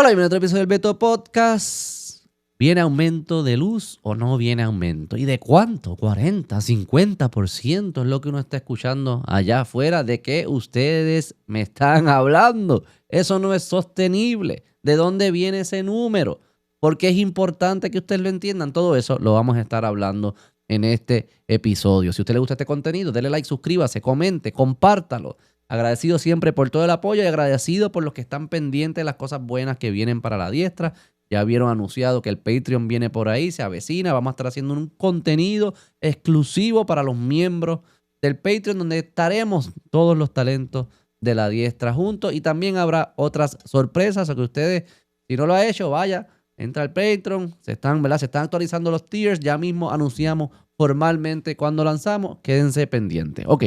Hola, bienvenido a otro episodio del Beto Podcast. ¿Viene aumento de luz o no viene aumento? ¿Y de cuánto? ¿40%, 50% es lo que uno está escuchando allá afuera? ¿De qué ustedes me están hablando? Eso no es sostenible. ¿De dónde viene ese número? Porque es importante que ustedes lo entiendan. Todo eso lo vamos a estar hablando en este episodio. Si a usted le gusta este contenido, dele like, suscríbase, comente, compártalo. Agradecido siempre por todo el apoyo y agradecido por los que están pendientes de las cosas buenas que vienen para la diestra. Ya vieron anunciado que el Patreon viene por ahí, se avecina. Vamos a estar haciendo un contenido exclusivo para los miembros del Patreon, donde estaremos todos los talentos de la diestra juntos. Y también habrá otras sorpresas, o que ustedes, si no lo ha hecho, vaya, entra al Patreon. Se están actualizando los tiers. Ya mismo anunciamos formalmente cuando lanzamos. Quédense pendientes. Ok.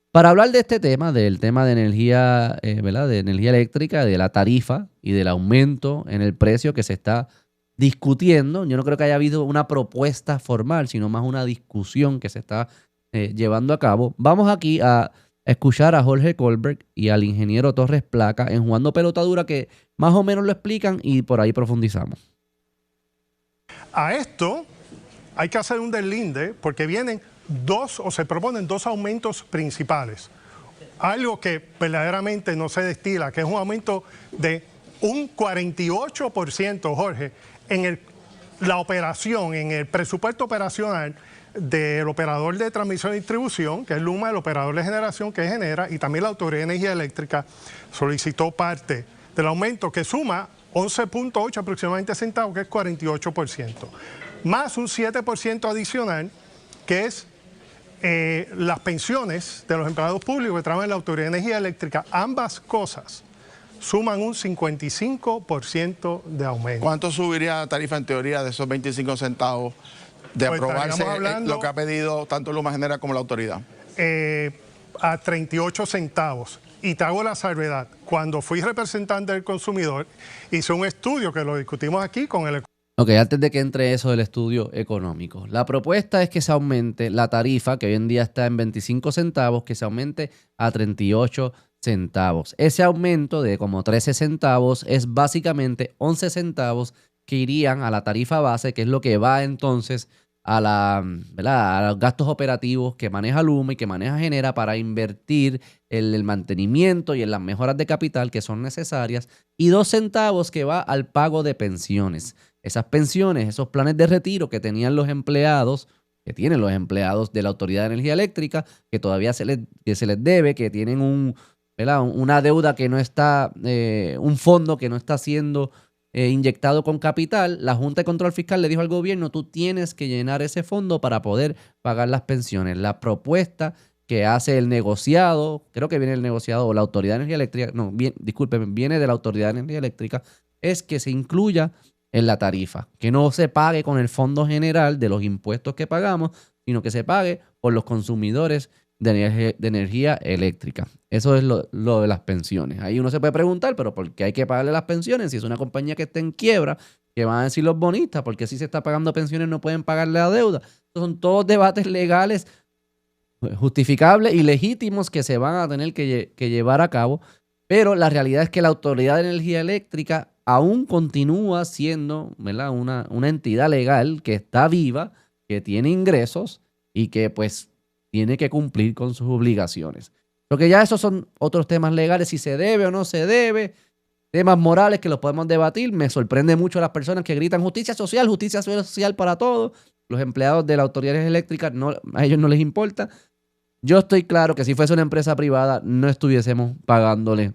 Para hablar de este tema, del tema de energía, ¿verdad? De energía eléctrica, de la tarifa y del aumento en el precio que se está discutiendo, yo no creo que haya habido una propuesta formal, sino más una discusión que se está llevando a cabo. Vamos aquí a escuchar a Jorge Colbert y al ingeniero Torres Placa en Jugando Pelota Dura, que más o menos lo explican y por ahí profundizamos. A esto hay que hacer un deslinde porque vienen se proponen dos aumentos principales. Algo que verdaderamente no se destila, que es un aumento de un 48%, Jorge, en la operación, en el presupuesto operacional del operador de transmisión y distribución, que es Luma, el operador de generación que genera, y también la Autoridad de Energía Eléctrica solicitó parte del aumento que suma 11.8 aproximadamente centavos, que es 48%, más un 7% adicional, que es las pensiones de los empleados públicos que trabajan en la Autoridad de Energía Eléctrica. Ambas cosas suman un 55% de aumento. ¿Cuánto subiría la tarifa en teoría de esos 25 centavos de Pues aprobarse hablando, lo que ha pedido tanto Luma Genera como la autoridad? A 38 centavos. Y te hago la salvedad. Cuando fui representante del consumidor, hice un estudio que lo discutimos aquí con el... Ok, antes de que entre eso del estudio económico. La propuesta es que se aumente la tarifa, que hoy en día está en 25 centavos, que se aumente a 38 centavos. Ese aumento de como 13 centavos es básicamente 11 centavos que irían a la tarifa base, que es lo que va entonces a los gastos operativos que maneja Luma y que maneja Genera para invertir en el mantenimiento y en las mejoras de capital que son necesarias, y 2 centavos que va al pago de pensiones. Esas pensiones, esos planes de retiro que tenían los empleados, que tienen los empleados de la Autoridad de Energía Eléctrica, que todavía se les debe, que tienen una deuda que no está, un fondo que no está siendo inyectado con capital. La Junta de Control Fiscal le dijo al gobierno: tú tienes que llenar ese fondo para poder pagar las pensiones. La propuesta que hace el negociado, creo que viene el negociado o la Autoridad de Energía Eléctrica, no, discúlpeme, viene de la Autoridad de Energía Eléctrica, es que se incluya en la tarifa, que no se pague con el fondo general de los impuestos que pagamos, sino que se pague por los consumidores de energía eléctrica. Eso es lo de las pensiones. Ahí uno se puede preguntar, pero ¿por qué hay que pagarle las pensiones? Si es una compañía que está en quiebra, ¿qué van a decir los bonistas? Porque si se está pagando pensiones no pueden pagarle la deuda. Estos son todos debates legales justificables y legítimos que se van a tener que llevar a cabo, pero la realidad es que la Autoridad de Energía Eléctrica aún continúa siendo, ¿verdad?, una entidad legal que está viva, que tiene ingresos y que pues tiene que cumplir con sus obligaciones. Porque ya esos son otros temas legales, si se debe o no se debe, temas morales que los podemos debatir. Me sorprende mucho las personas que gritan justicia social para todos. Los empleados de la Autoridad Eléctrica, a ellos no les importa. Yo estoy claro que si fuese una empresa privada no estuviésemos pagándole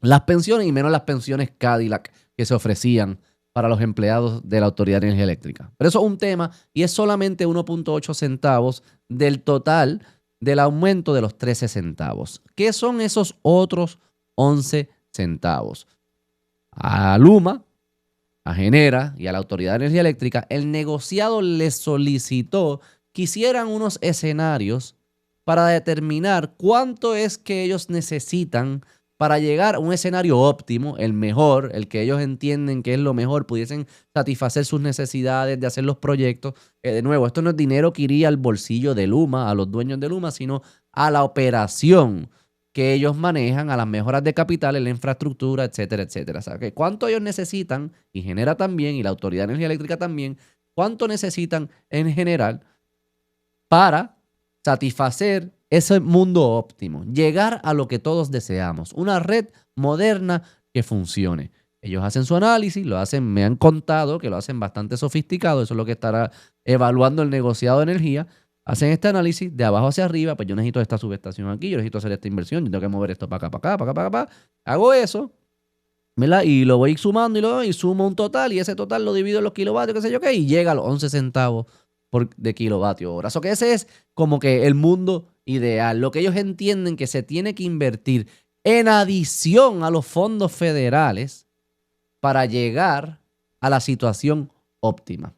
las pensiones, y menos las pensiones Cadillac que se ofrecían para los empleados de la Autoridad de Energía Eléctrica. Pero eso es un tema y es solamente 1.8 centavos del total del aumento de los 13 centavos. ¿Qué son esos otros 11 centavos? A Luma, a Genera y a la Autoridad de Energía Eléctrica, el negociado les solicitó que hicieran unos escenarios para determinar cuánto es que ellos necesitan para llegar a un escenario óptimo, el mejor, el que ellos entienden que es lo mejor, pudiesen satisfacer sus necesidades de hacer los proyectos. De nuevo, esto no es dinero que iría al bolsillo de Luma, a los dueños de Luma, sino a la operación que ellos manejan, a las mejoras de capital, en la infraestructura, etcétera, etcétera. O sea, que cuánto ellos necesitan, y Genera también, y la Autoridad de Energía Eléctrica también, cuánto necesitan en general para satisfacer ese mundo óptimo, llegar a lo que todos deseamos, una red moderna que funcione. Ellos hacen su análisis, lo hacen, me han contado que lo hacen bastante sofisticado, eso es lo que estará evaluando el negociado de energía. Hacen este análisis de abajo hacia arriba, pues yo necesito esta subestación aquí, yo necesito hacer esta inversión, yo tengo que mover esto para acá, para acá, para acá, para acá. Hago eso, ¿verdad? Y lo voy sumando y sumo un total, y ese total lo divido en los kilovatios, qué sé yo qué, y llega a los 11 centavos de kilovatio hora. Eso que ese es como que el mundo ideal, lo que ellos entienden que se tiene que invertir en adición a los fondos federales para llegar a la situación óptima.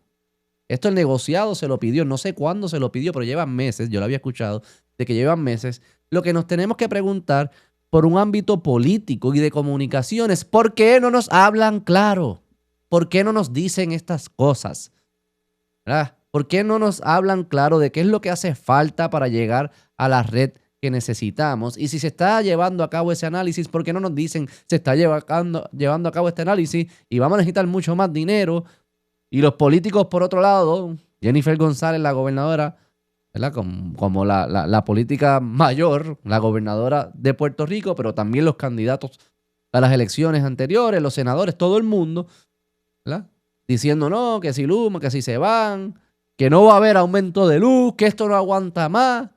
Esto el negociado se lo pidió, no sé cuándo se lo pidió, pero llevan meses, yo lo había escuchado, de que llevan meses. Lo que nos tenemos que preguntar por un ámbito político y de comunicaciones, ¿por qué no nos hablan claro? ¿Por qué no nos dicen estas cosas? ¿Verdad? ¿Por qué no nos hablan claro de qué es lo que hace falta para llegar a la red que necesitamos? Y si se está llevando a cabo ese análisis, ¿por qué no nos dicen se está llevando a cabo este análisis y vamos a necesitar mucho más dinero? Y los políticos, por otro lado, Jennifer González, la gobernadora, ¿verdad? Como la política mayor, la gobernadora de Puerto Rico, pero también los candidatos a las elecciones anteriores, los senadores, todo el mundo, ¿verdad? Diciendo no, que si Luma, que si se van, que no va a haber aumento de luz, que esto no aguanta más.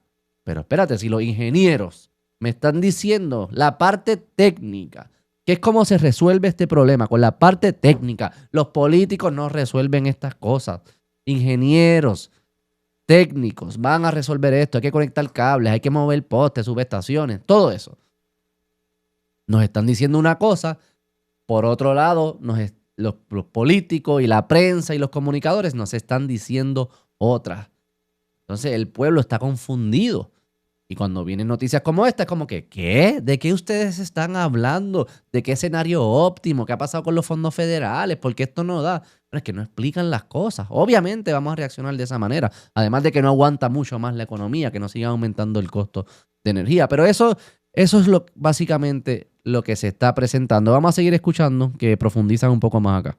Pero espérate, si los ingenieros me están diciendo la parte técnica, que es cómo se resuelve este problema, con la parte técnica, los políticos no resuelven estas cosas. Ingenieros, técnicos, van a resolver esto, hay que conectar cables, hay que mover postes, subestaciones, todo eso. Nos están diciendo una cosa, por otro lado, los políticos y la prensa y los comunicadores nos están diciendo otra. Entonces el pueblo está confundido. Y cuando vienen noticias como esta, es como que, ¿qué? ¿De qué ustedes están hablando? ¿De qué escenario óptimo? ¿Qué ha pasado con los fondos federales? ¿Por qué esto no da? Pero es que no explican las cosas. Obviamente vamos a reaccionar de esa manera. Además de que no aguanta mucho más la economía, que no siga aumentando el costo de energía. Pero eso es básicamente lo que se está presentando. Vamos a seguir escuchando, que profundizan un poco más acá.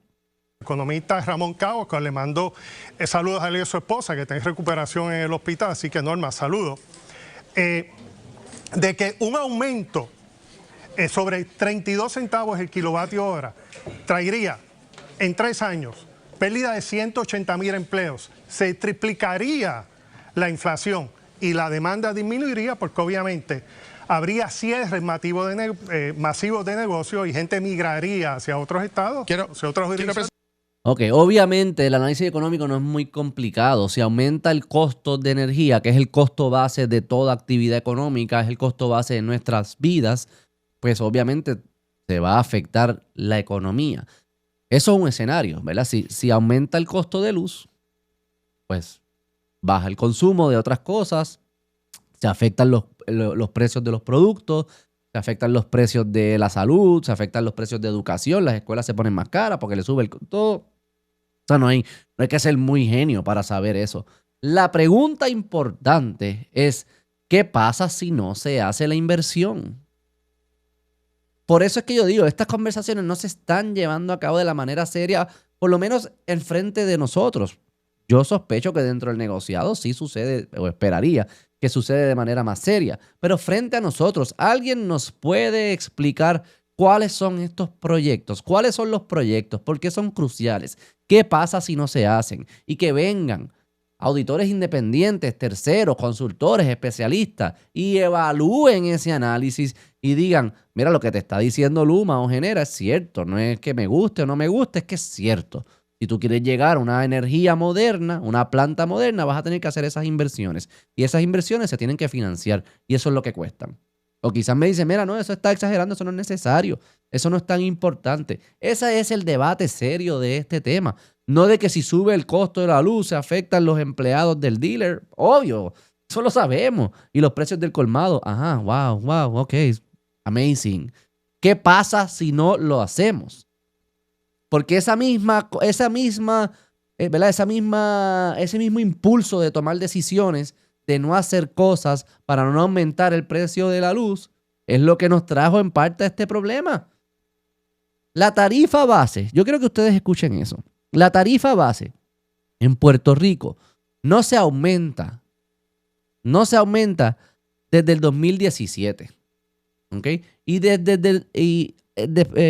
Economista Ramón Cabo, que le mando saludos a él y a su esposa, que está en recuperación en el hospital. Así que, Norma, saludos. De que un aumento sobre 32 centavos el kilovatio hora traería en 3 años pérdida de 180,000 empleos, se triplicaría la inflación y la demanda disminuiría porque obviamente habría cierres masivos de negocios y gente migraría hacia otros estados, hacia otras jurisdicciones. Ok, obviamente el análisis económico no es muy complicado. Si aumenta el costo de energía, que es el costo base de toda actividad económica, es el costo base de nuestras vidas, pues obviamente se va a afectar la economía. Eso es un escenario, ¿verdad? Si aumenta el costo de luz, pues baja el consumo de otras cosas, se afectan los precios de los productos, se afectan los precios de la salud, se afectan los precios de educación, las escuelas se ponen más caras porque le sube el todo. O sea, no hay que ser muy genio para saber eso. La pregunta importante es, ¿qué pasa si no se hace la inversión? Por eso es que yo digo, estas conversaciones no se están llevando a cabo de la manera seria, por lo menos en frente de nosotros. Yo sospecho que dentro del negociado sí sucede, o esperaría que sucede de manera más seria. Pero frente a nosotros, ¿alguien nos puede explicar cuáles son estos proyectos? ¿Cuáles son los proyectos? ¿Por qué son cruciales? ¿Qué pasa si no se hacen? Y que vengan auditores independientes, terceros, consultores, especialistas y evalúen ese análisis y digan, mira, lo que te está diciendo Luma o Genera es cierto, no es que me guste o no me guste, es que es cierto. Si tú quieres llegar a una energía moderna, una planta moderna, vas a tener que hacer esas inversiones. Y esas inversiones se tienen que financiar y eso es lo que cuestan. O quizás me dicen, mira, no, eso está exagerando, eso no es necesario, eso no es tan importante. Ese es el debate serio de este tema. No de que si sube el costo de la luz se afectan los empleados del dealer. Obvio, eso lo sabemos. Y los precios del colmado. Ajá, wow, ok, amazing. ¿Qué pasa si no lo hacemos? Porque ese mismo impulso de tomar decisiones, de no hacer cosas para no aumentar el precio de la luz, es lo que nos trajo en parte a este problema. La tarifa base, yo quiero que ustedes escuchen eso. La tarifa base en Puerto Rico no se aumenta desde el 2017. ¿Ok? Y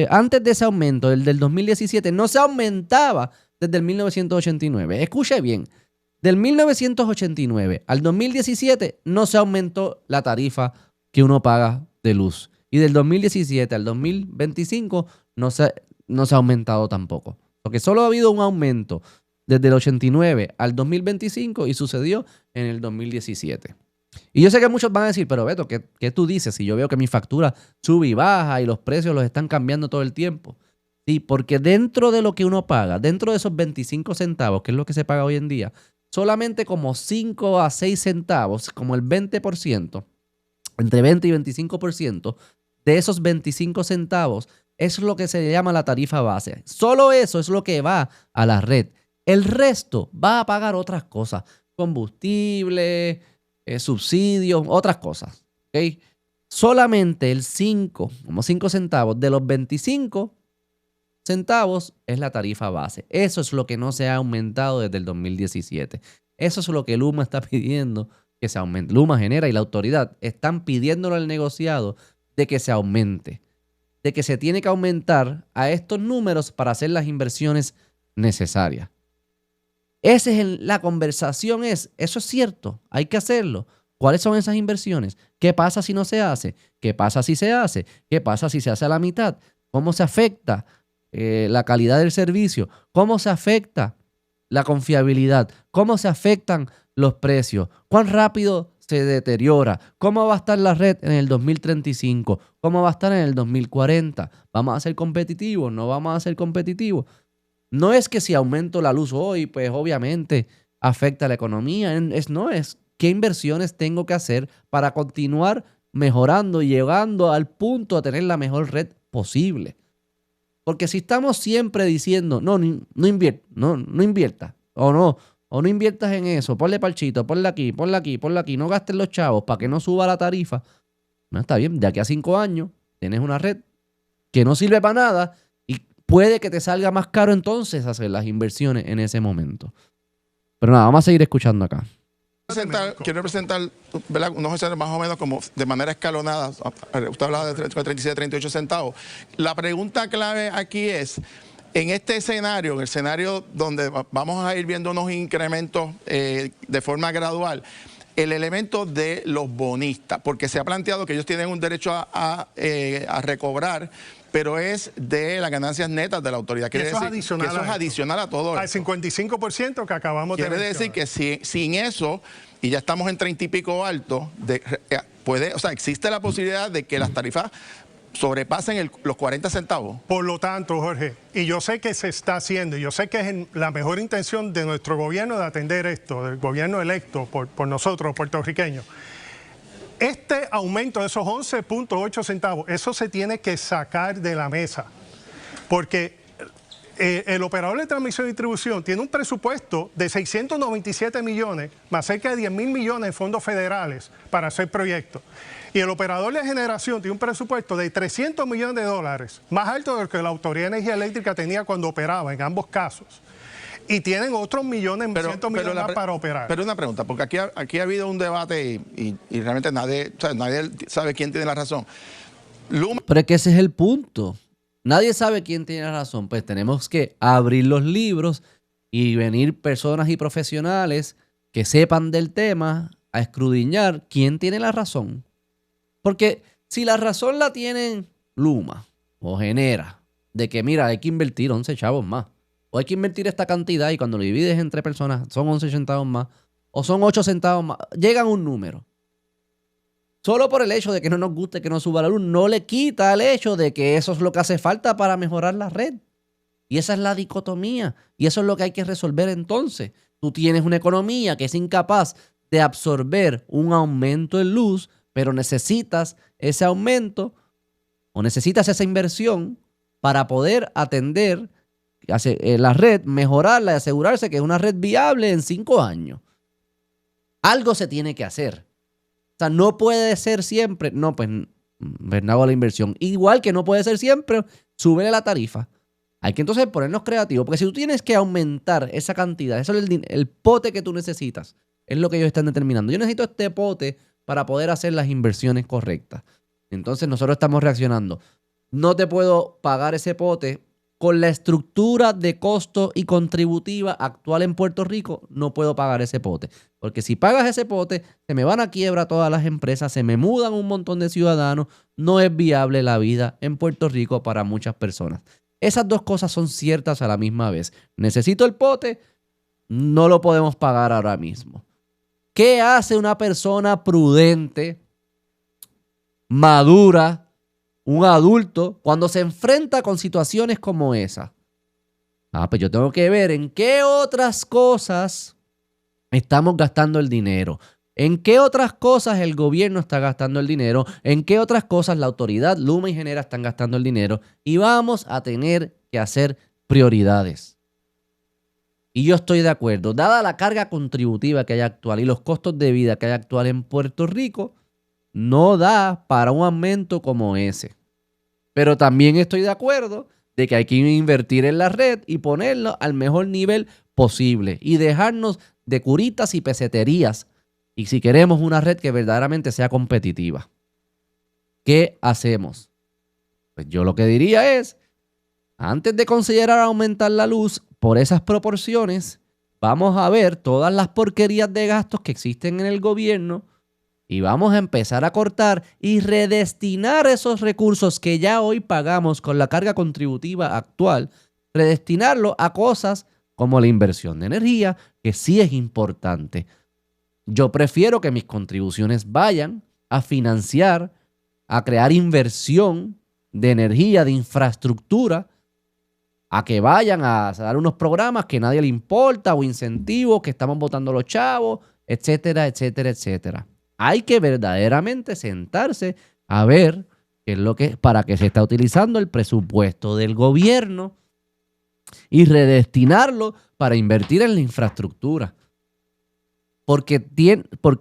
antes de ese aumento, el del 2017, no se aumentaba desde el 1989. Escuche bien, del 1989 al 2017 no se aumentó la tarifa que uno paga de luz. Y del 2017 al 2025 no se ha aumentado tampoco. Porque solo ha habido un aumento desde el 89 al 2025 y sucedió en el 2017. Y yo sé que muchos van a decir, pero Beto, ¿qué tú dices? Si yo veo que mi factura sube y baja y los precios los están cambiando todo el tiempo. Sí, porque dentro de lo que uno paga, dentro de esos 25 centavos, que es lo que se paga hoy en día, solamente como 5 a 6 centavos, como el 20%, entre 20 y 25%, de esos 25 centavos es lo que se llama la tarifa base. Solo eso es lo que va a la red. El resto va a pagar otras cosas, combustible, subsidios, otras cosas. ¿Okay? Solamente el 5 centavos de los 25 centavos es la tarifa base. Eso es lo que no se ha aumentado desde el 2017. Eso es lo que Luma está pidiendo que se aumente. Luma Genera y la autoridad están pidiéndolo al negociado de que se aumente, de que se tiene que aumentar a estos números para hacer las inversiones necesarias. Esa es la conversación, eso es cierto, hay que hacerlo. ¿Cuáles son esas inversiones? ¿Qué pasa si no se hace? ¿Qué pasa si se hace? ¿Qué pasa si se hace a la mitad? ¿Cómo se afecta la calidad del servicio? ¿Cómo se afecta la confiabilidad? ¿Cómo se afectan los precios? ¿Cuán rápido se deteriora? ¿Cómo va a estar la red en el 2035? ¿Cómo va a estar en el 2040? ¿Vamos a ser competitivos? ¿No vamos a ser competitivos? No es que si aumento la luz hoy, pues obviamente afecta a la economía. Es qué inversiones tengo que hacer para continuar mejorando y llegando al punto de tener la mejor red posible. Porque si estamos siempre diciendo, no inviertas, o no inviertas en eso, ponle parchito, ponle aquí, no gastes los chavos para que no suba la tarifa. No, está bien, de aquí a 5 años tienes una red que no sirve para nada y puede que te salga más caro entonces hacer las inversiones en ese momento. Pero nada, vamos a seguir escuchando acá. Quiero representar, ¿verdad?, unos escenarios más o menos como de manera escalonada. Usted hablaba de 37, 38 centavos. La pregunta clave aquí es, en este escenario, en el escenario donde vamos a ir viendo unos incrementos de forma gradual, el elemento de los bonistas, porque se ha planteado que ellos tienen un derecho a recobrar, pero es de las ganancias netas de la autoridad. Quiere decir que eso es adicional a todo al 55% que acabamos de mencionar. Quiere decir que sin eso, y ya estamos en 30 y pico alto, existe la posibilidad de que las tarifas sobrepasen los 40 centavos. Por lo tanto, Jorge, y yo sé que se está haciendo, y yo sé que es la mejor intención de nuestro gobierno de atender esto, del gobierno electo por nosotros, puertorriqueños. Este aumento de esos 11.8 centavos, eso se tiene que sacar de la mesa, porque el operador de transmisión y distribución tiene un presupuesto de 697 millones, más cerca de 10 mil millones en fondos federales para hacer proyectos. Y el operador de generación tiene un presupuesto de 300 millones de dólares, más alto de lo que la Autoridad de Energía Eléctrica tenía cuando operaba, en ambos casos. Y tienen otros millones más para operar. Pero una pregunta, porque aquí ha habido un debate y realmente nadie sabe quién tiene la razón. Pero es que ese es el punto. Nadie sabe quién tiene la razón. Pues tenemos que abrir los libros y venir personas y profesionales que sepan del tema a escudriñar quién tiene la razón. Porque si la razón la tienen Luma o Genera, de que mira, hay que invertir 11 chavos más, o hay que invertir esta cantidad y cuando lo divides entre personas son 11 centavos más, o son 8 centavos más, llegan a un número. Solo por el hecho de que no nos guste que no suba la luz, no le quita el hecho de que eso es lo que hace falta para mejorar la red. Y esa es la dicotomía. Y eso es lo que hay que resolver entonces. Tú tienes una economía que es incapaz de absorber un aumento en luz, pero necesitas ese aumento o necesitas esa inversión para poder atender la red, mejorarla y asegurarse que es una red viable en 5 años. Algo se tiene que hacer. O sea, no puede ser siempre, no, pues no hago la inversión. Igual que no puede ser siempre, súbele la tarifa. Hay que entonces ponernos creativos, porque si tú tienes que aumentar esa cantidad, eso es el pote que tú necesitas, es lo que ellos están determinando. Yo necesito este pote para poder hacer las inversiones correctas. Entonces nosotros estamos reaccionando. No te puedo pagar ese pote con la estructura de costo y contributiva actual en Puerto Rico, no puedo pagar ese pote. Porque si pagas ese pote, se me van a quiebra todas las empresas, se me mudan un montón de ciudadanos, no es viable la vida en Puerto Rico para muchas personas. Esas dos cosas son ciertas a la misma vez. Necesito el pote, no lo podemos pagar ahora mismo. ¿Qué hace una persona prudente, madura, un adulto, cuando se enfrenta con situaciones como esa? Pues yo tengo que ver en qué otras cosas estamos gastando el dinero. ¿En qué otras cosas el gobierno está gastando el dinero? ¿En qué otras cosas la autoridad, Luma y Genera están gastando el dinero? Y vamos a tener que hacer prioridades. Y yo estoy de acuerdo. Dada la carga contributiva que hay actual y los costos de vida que hay actual en Puerto Rico, no da para un aumento como ese. Pero también estoy de acuerdo de que hay que invertir en la red y ponerlo al mejor nivel posible y dejarnos de curitas y peseterías. Y si queremos una red que verdaderamente sea competitiva, ¿qué hacemos? Pues yo lo que diría es, antes de considerar aumentar la luz por esas proporciones, vamos a ver todas las porquerías de gastos que existen en el gobierno y vamos a empezar a cortar y redestinar esos recursos que ya hoy pagamos con la carga contributiva actual, redestinarlo a cosas como la inversión de energía, que sí es importante. Yo prefiero que mis contribuciones vayan a financiar, a crear inversión de energía, de infraestructura, a que vayan a dar unos programas que a nadie le importa o incentivos que estamos botando los chavos, etcétera, etcétera, etcétera. Hay que verdaderamente sentarse a ver qué es lo que, para qué se está utilizando el presupuesto del gobierno y redestinarlo para invertir en la infraestructura. Porque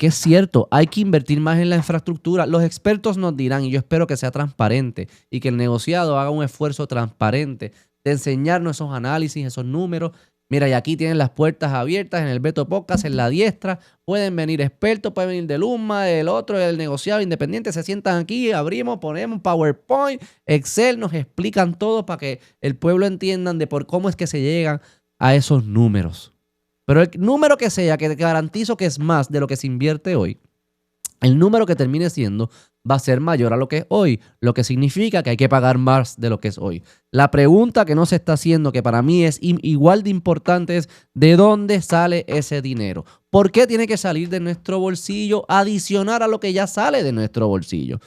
es cierto, hay que invertir más en la infraestructura. Los expertos nos dirán, y yo espero que sea transparente y que el negociado haga un esfuerzo transparente de enseñarnos esos análisis, esos números. Mira, y aquí tienen las puertas abiertas en el Beto Podcast, en la diestra. Pueden venir expertos, pueden venir de Luma, del otro, del negociado independiente. Se sientan aquí, abrimos, ponemos PowerPoint, Excel, nos explican todo para que el pueblo entienda de por cómo es que se llegan a esos números. Pero el número que sea, que garantizo que es más de lo que se invierte hoy, el número que termine siendo va a ser mayor a lo que es hoy, lo que significa que hay que pagar más de lo que es hoy. La pregunta que no se está haciendo, que para mí es igual de importante, es ¿de dónde sale ese dinero? ¿Por qué tiene que salir de nuestro bolsillo adicionar a lo que ya sale de nuestro bolsillo?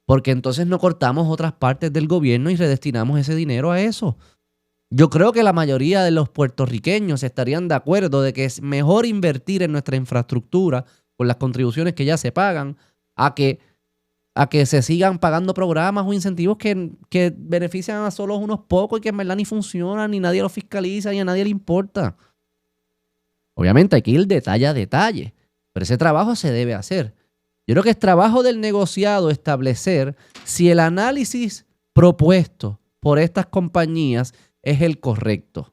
Porque entonces no cortamos otras partes del gobierno y redestinamos ese dinero a eso. Yo creo que la mayoría de los puertorriqueños estarían de acuerdo de que es mejor invertir en nuestra infraestructura con las contribuciones que ya se pagan a que se sigan pagando programas o incentivos que benefician a solo unos pocos y que en verdad ni funcionan, ni nadie los fiscaliza, ni a nadie le importa. Obviamente hay que ir detalle a detalle, pero ese trabajo se debe hacer. Yo creo que es trabajo del negociado establecer si el análisis propuesto por estas compañías es el correcto.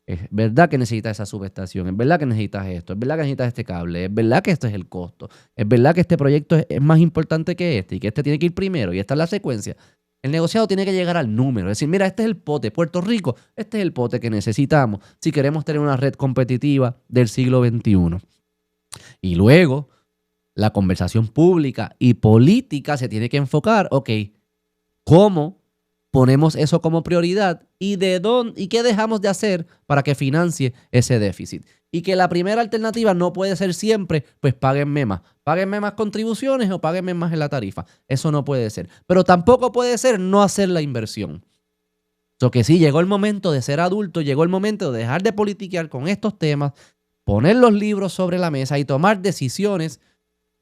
Es verdad que necesitas esa subestación, es verdad que necesitas esto, es verdad que necesitas este cable, es verdad que esto es el costo, es verdad que este proyecto es más importante que este y que este tiene que ir primero y esta es la secuencia. El negociado tiene que llegar al número, es decir, mira, este es el pote, Puerto Rico, este es el pote que necesitamos si queremos tener una red competitiva del siglo XXI. Y luego, la conversación pública y política se tiene que enfocar, ok, ¿cómo ponemos eso como prioridad y qué dejamos de hacer para que financie ese déficit? Y que la primera alternativa no puede ser siempre, pues páguenme más contribuciones o páguenme más en la tarifa. Eso no puede ser. Pero tampoco puede ser no hacer la inversión. Que sí, llegó el momento de ser adulto, llegó el momento de dejar de politiquear con estos temas, poner los libros sobre la mesa y tomar decisiones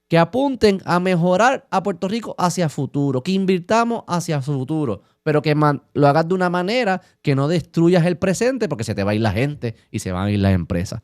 que apunten a mejorar a Puerto Rico hacia futuro, que invirtamos hacia futuro, pero que lo hagas de una manera que no destruyas el presente porque se te va a ir la gente y se van a ir las empresas.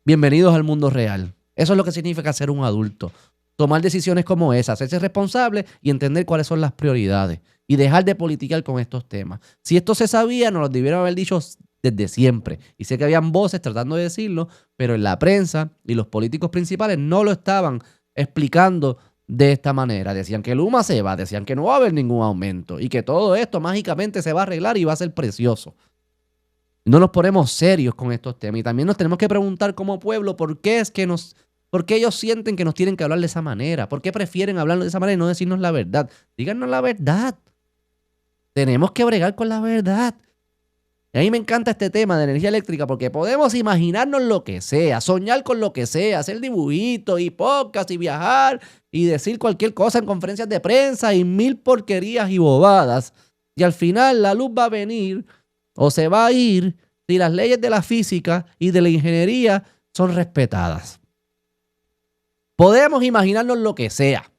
Bienvenidos al mundo real. Eso es lo que significa ser un adulto. tomar decisiones como esas, hacerse responsable y entender cuáles son las prioridades y dejar de politicar con estos temas. Si esto se sabía, nos lo debieron haber dicho desde siempre. Y sé que habían voces tratando de decirlo, pero en la prensa y los políticos principales no lo estaban explicando de esta manera. Decían que Luma se va, decían que no va a haber ningún aumento y que todo esto mágicamente se va a arreglar y va a ser precioso. No nos ponemos serios con estos temas y también nos tenemos que preguntar como pueblo por qué ellos sienten que nos tienen que hablar de esa manera, por qué prefieren hablarnos de esa manera y no decirnos la verdad. Díganos la verdad. Tenemos que bregar con la verdad. Y a mí me encanta este tema de energía eléctrica porque podemos imaginarnos lo que sea, soñar con lo que sea, hacer dibujitos y podcast y viajar y decir cualquier cosa en conferencias de prensa y mil porquerías y bobadas. Y al final la luz va a venir o se va a ir si las leyes de la física y de la ingeniería son respetadas. Podemos imaginarnos lo que sea.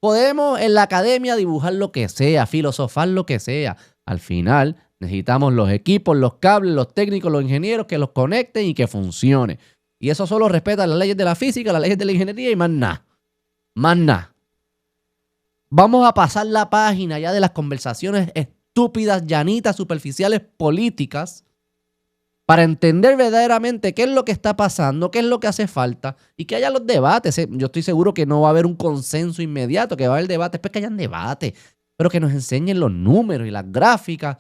Podemos en la academia dibujar lo que sea, filosofar lo que sea. Al final necesitamos los equipos, los cables, los técnicos, los ingenieros que los conecten y que funcione. Y eso solo respeta las leyes de la física, las leyes de la ingeniería y más nada. Más nada. Vamos a pasar la página ya de las conversaciones estúpidas, llanitas, superficiales, políticas, para entender verdaderamente qué es lo que está pasando, qué es lo que hace falta y que haya los debates. Yo estoy seguro que no va a haber un consenso inmediato, que va a haber debate, después que hayan debate, pero que nos enseñen los números y las gráficas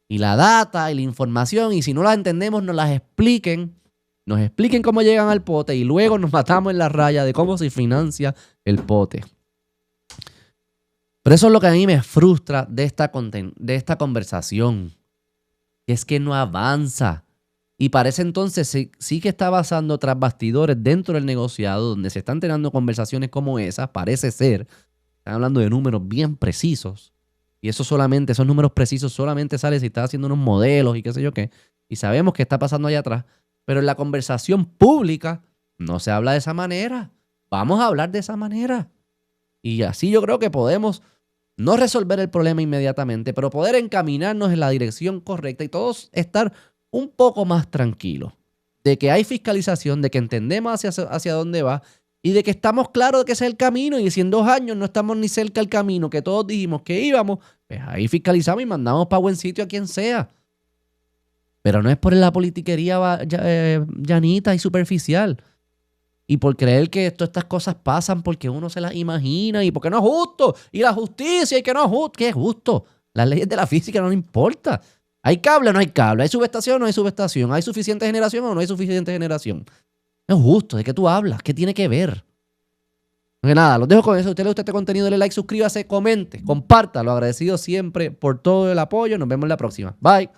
y la data y la información, y si no las entendemos nos las expliquen, nos expliquen cómo llegan al pote y luego nos matamos en la raya de cómo se financia el pote. Pero eso es lo que a mí me frustra de esta conversación, que es que no avanza. Y parece entonces sí que está avanzando tras bastidores dentro del negociado, donde se están teniendo conversaciones como esas, parece ser. Están hablando de números bien precisos. Y esos números precisos solamente salen si estás haciendo unos modelos y qué sé yo qué. Y sabemos qué está pasando allá atrás. Pero en la conversación pública no se habla de esa manera. Vamos a hablar de esa manera. Y así yo creo que podemos no resolver el problema inmediatamente, pero poder encaminarnos en la dirección correcta y todos estar un poco más tranquilos. De que hay fiscalización, de que entendemos hacia dónde va y de que estamos claros de que ese es el camino, y si en 2 años no estamos ni cerca del camino que todos dijimos que íbamos, pues ahí fiscalizamos y mandamos para buen sitio a quien sea. Pero no es por la politiquería llanita y superficial. Y por creer que todas estas cosas pasan porque uno se las imagina y porque no es justo. Y la justicia y que no es justo. ¿Qué es justo? Las leyes de la física no le importa. ¿Hay cable o no hay cable? ¿Hay subestación o no hay subestación? ¿Hay suficiente generación o no hay suficiente generación? No es justo. ¿De qué tú hablas? ¿Qué tiene que ver? Que nada, los dejo con eso. Si a usted le gusta este contenido, dale like, suscríbase, comente, compártalo. Agradecido siempre por todo el apoyo. Nos vemos en la próxima. Bye.